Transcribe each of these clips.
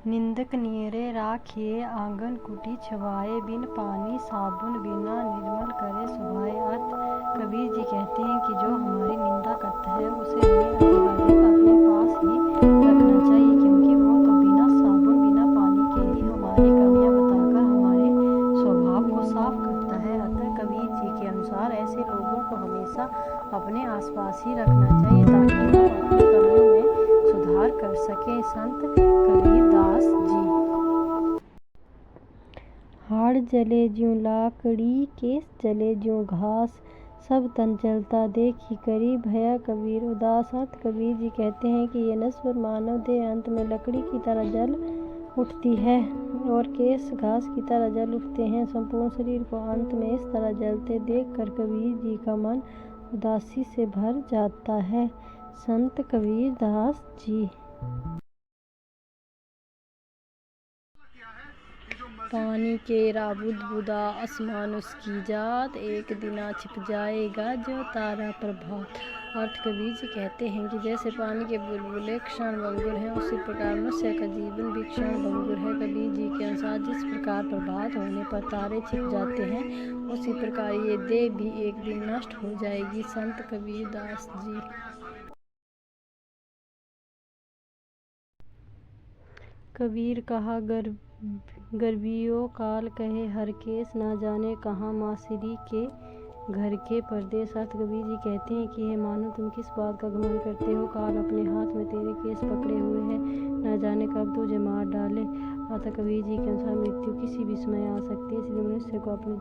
निंदक नियरे राखिए आंगन कुटी छवाए, बिन पानी साबुन बिना निर्मल करे सुभाए। अर्थ कबीर जी कहते हैं कि जो हमारी निंदा करता है उसे हमें अधिकाधिक अपने पास ही रखना चाहिए, क्योंकि वो तो बिना साबुन बिना पानी के ही हमारी कमियां बताकर हमारे स्वभाव को साफ करता है। अतः कबीर जी के अनुसार ऐसे लोगों को हमेशा अपने आसपास ही रखना चाहिए ताकि हम अपनी कमियों में सुधार कर सकें। संत कबीरदास जी। हाड़ जले ज्यों लाकड़ी, केस जले ज्यों घास, सब तन जलता देखी करी, भया कबीर उदास। अर्थ कबीर जी कहते हैं कि ये नश्वर मानव देह अंत में लकड़ी की तरह जल उठती है और केस घास की तरह जल उठते हैं। संपूर्ण शरीर को अंत में इस तरह जलते देखकर कबीर जी का मन उदासी से भर जाता है। संत कबीरदास जी। पानी केरा बुदबुदा आसमान उसकी जात, एक दिना छिप जाएगा जो तारा प्रभात। अर्थ कबीर जी कहते हैं कि जैसे पानी के बुलबुले क्षण भंगुर हैं, उसी प्रकार मनुष्य का जीवन भी क्षण भंगुर है। कबीर जी के अनुसार जिस प्रकार प्रभात होने पर तारे छिप जाते हैं, उसी प्रकार ये देह भी एक दिन नष्ट हो जाएगी। संत कबीरदास जी। कबीर कहा गर्भियो काल कहे हर केस, ना जाने कहाँ मासिरी के घर के परदेस। अर्थ कबीर जी कहते हैं कि हे मानो तुम किस बात का घमंड करते हो, काल अपने हाथ में तेरे केस पकड़े हुए है, ना जाने कब तुझे मार डाले। अतः कबीर जी के अनुसार मृत्यु किसी भी समय आ सकती है, इसलिए मनुष्य को अपने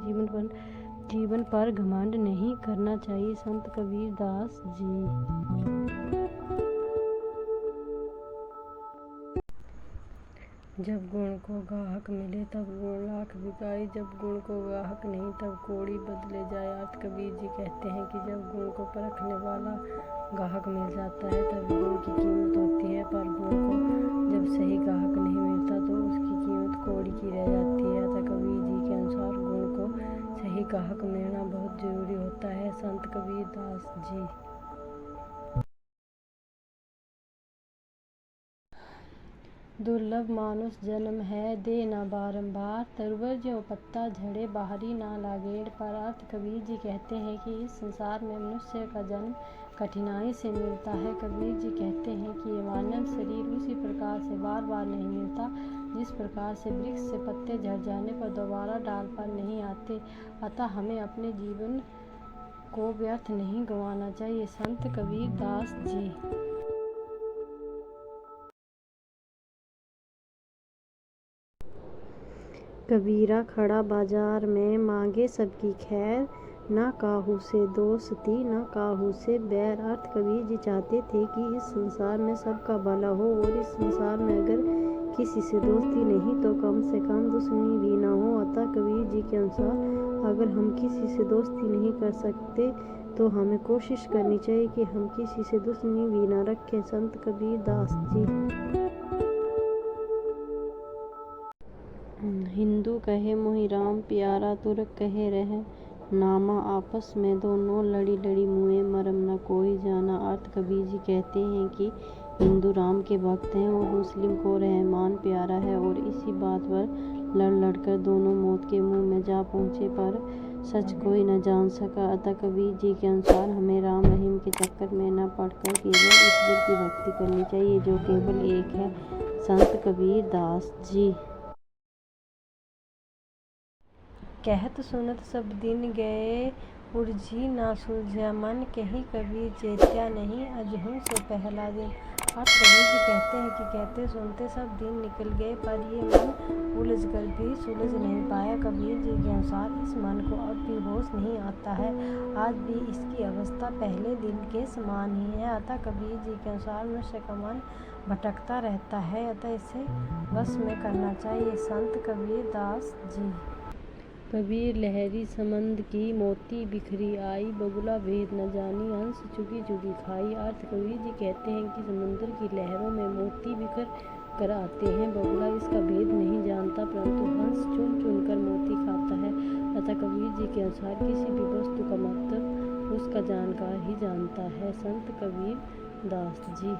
जीवन पर घमंड नहीं करना चाहिए। संत कबीरदास जी। जब गुण को गाहक मिले तब गुण लाख बिकाई, जब गुण को गाहक नहीं तब कोड़ी बदले जाए। अर्थ कबीर जी कहते हैं कि जब गुण को परखने वाला गाहक मिल जाता है तब गुण की कीमत होती है, पर गुण को जब सही गाहक नहीं मिलता तो उसकी कीमत कोड़ी की रह जाती है। अतः कबीर जी के अनुसार गुण को सही गाहक मिलना बहुत जरूरी होता है। संत कबीरदास जी। दुर्लभ मानुष जन्म है दे न बारंबार, तरुवर ज्यों पत्ता झड़े बाहरी ना लागेड़ पर। अर्थ कबीर जी कहते हैं कि इस संसार में मनुष्य का जन्म कठिनाई से मिलता है। कबीर जी कहते हैं कि ये मानव शरीर उसी प्रकार से बार बार नहीं मिलता जिस प्रकार से वृक्ष से पत्ते झड़ जाने पर दोबारा डाल पर नहीं आते। अतः हमें अपने जीवन को व्यर्थ नहीं गंवाना चाहिए। संत कबीरदास जी। कबीरा खड़ा बाजार में मांगे सबकी खैर, ना काहू से दोस्ती ना काहू से बैर। अर्थ कबीर जी चाहते थे कि इस संसार में सबका भला हो और इस संसार में अगर किसी से दोस्ती नहीं तो कम से कम दुश्मनी भी ना हो। अतः कबीर जी के अनुसार अगर हम किसी से दोस्ती नहीं कर सकते तो हमें कोशिश करनी चाहिए कि हम किसी से दुश्मनी भी ना रखें। संत कबीरदास जी। हिंदू कहे मोहि राम प्यारा, तुर्क कहे रहे नामा, आपस में दोनों लड़ी लड़ी मुए, मरम न कोई जाना। अर्थ कबीर जी कहते हैं कि हिंदू राम के भक्त हैं और मुस्लिम को रहमान प्यारा है, और इसी बात पर लड़ लड़कर दोनों मौत के मुंह में जा पहुँचे, पर सच कोई न जान सका। अतः कबीर जी के अनुसार हमें राम रहीम के चक्कर में न पड़कर केवल ईश्वर की भक्ति करनी चाहिए जो केवल एक है। संत कबीरदास जी। कहत सुनत सब दिन गए, उलझी ना सुलझा मन, कहीं कबीर चेत्या नहीं अजहुं से पहला दिन। अर्थ कबीर जी कहते हैं कि कहते सुनते सब दिन निकल गए पर ये मन उलझ कर भी सुलझ नहीं पाया। कबीर जी के अनुसार इस मन को अब भी होश नहीं आता है, आज भी इसकी अवस्था पहले दिन के समान ही है। अतः कबीर जी के अनुसार मनुष्य का मन भटकता रहता है, अतः इसे वश में करना चाहिए। संत कबीरदास जी। कबीर लहरी समंद की मोती बिखरी आई, बगुला भेद न जानी हंस चुगी चुगी खाई। अर्थ कबीर जी कहते हैं कि समुद्र की लहरों में मोती बिखर कर आते हैं, बगुला इसका भेद नहीं जानता परंतु हंस चुन चुन कर मोती खाता है। अतः कबीर जी के अनुसार किसी भी वस्तु का मतलब उसका जानकार ही जानता है। संत कबीरदास जी।